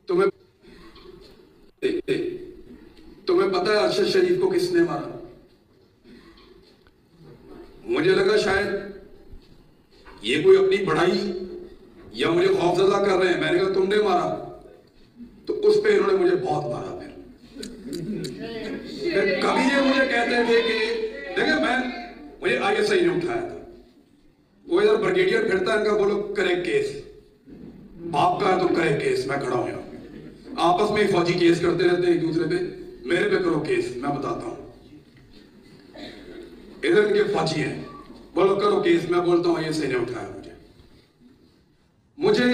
तुम्हें तुम्हें पता है अरशद शरीफ को किसने मारा? मुझे लगा शायद ये कोई अपनी बढ़ाई या मुझे खौफजदा कर रहे हैं। मैंने कहा तुमने मारा, तो उस पे इन्होंने मुझे बहुत मारा। फिर कभी ये मुझे कहते थे कि देखें मुझे ISI ने उठाया था, वो इधर ब्रिगेडियर फिरता है, इनका बोलो करे केस, बाप का है तो करे केस, मैं खड़ा हूं यहाँ। आपस में फौजी केस करते रहते हैं एक दूसरे पे, मेरे पे करो केस, मैं बताता हूं। इधर इनके फौजी हैं, बोलो करो केस, मैं बोलता हूं ISI ने उठाया मुझे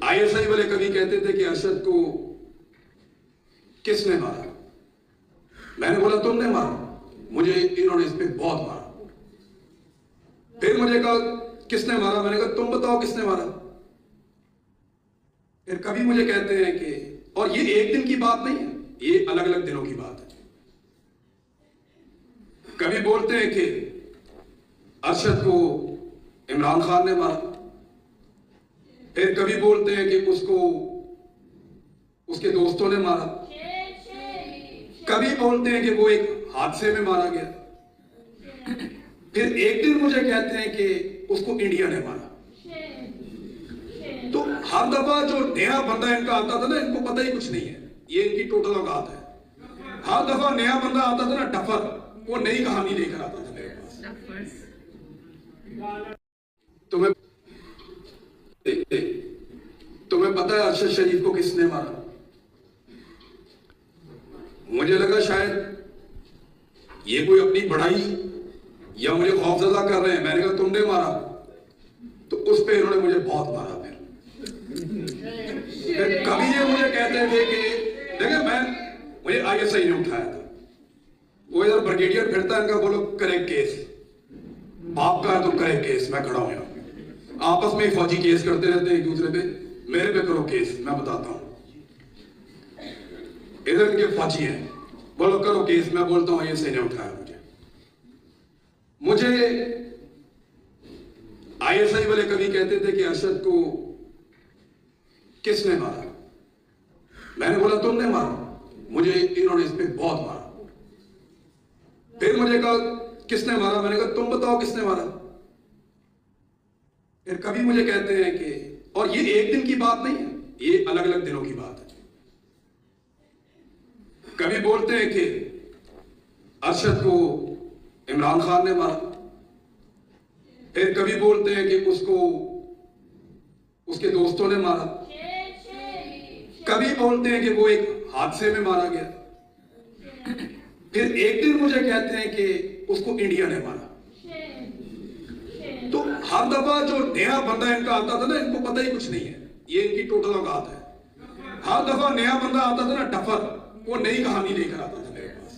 ISI वाले कभी कहते थे कि अरशद को किसने मारा? मैंने बोला तुमने मारा, मुझे इन्होंने इस पे बहुत मारा। फिर मुझे कहा किसने मारा? मैंने कहा तुम बताओ किसने मारा। फिर कभी मुझे कहते हैं कि, और ये एक दिन की बात नहीं है, ये अलग अलग दिनों की बात है। कभी बोलते हैं कि अरशद को इमरान खान ने मारा, फिर कभी बोलते हैं कि उसको उसके दोस्तों ने मारा, कभी बोलते हैं कि वो एक हादसे में मारा गया, फिर एक दिन मुझे कहते हैं कि उसको इंडिया ने मारा। तो हर दफा जो नया बंदा इनका आता था ना, इनको पता ही कुछ नहीं है, ये इनकी टोटल औकात है। हर दफा नया बंदा आता था ना डफर, वो नई कहानी लेकर आता था मेरे पास। तुम्हें पता है अरशद शरीफ को किसने मारा? मुझे लगा शायद ये कोई अपनी बढ़ाई या मुझे खौफजदा कर रहे हैं। मैंने कहा तुमने मारा, तो उस पे इन्होंने मुझे बहुत मारा। फिर कभी ये मुझे कहते थे कि देखें मुझे ISI ने उठाया था, वो इधर ब्रिगेडियर फिरता है, इनका बोलो करे केस, बाप का है तो करे केस, मैं खड़ा हूं यहाँ। आपस में फौजी केस करते रहते हैं एक दूसरे पे, मेरे पे करो केस, मैं बताता हूं। इधर इनके फौजी हैं, बोलो करो केस, मैं बोलता हूं ISI ने उठाया मुझे ISI वाले कभी कहते थे कि अरशद को किसने मारा? मैंने बोला तुमने मारा, मुझे इन्होंने इस पे बहुत मारा। फिर मुझे कहा किसने मारा? मैंने कहा तुम बताओ किसने मारा। फिर कभी मुझे कहते हैं कि, और ये एक दिन की बात नहीं है, ये अलग अलग दिनों की बात है। कभी बोलते हैं कि अरशद को इमरान खान ने मारा, फिर कभी बोलते हैं कि उसको उसके दोस्तों ने मारा, कभी बोलते हैं कि वो एक हादसे में मारा गया, फिर एक दिन मुझे कहते हैं कि उसको इंडिया ने मारा। तो हर दफा जो नया बंदा इनका आता था ना, इनको पता ही कुछ नहीं है, ये इनकी टोटल औकात है। हर दफा नया बंदा आता था ना डफर, वो नई कहानी लेकर आता था मेरे पास।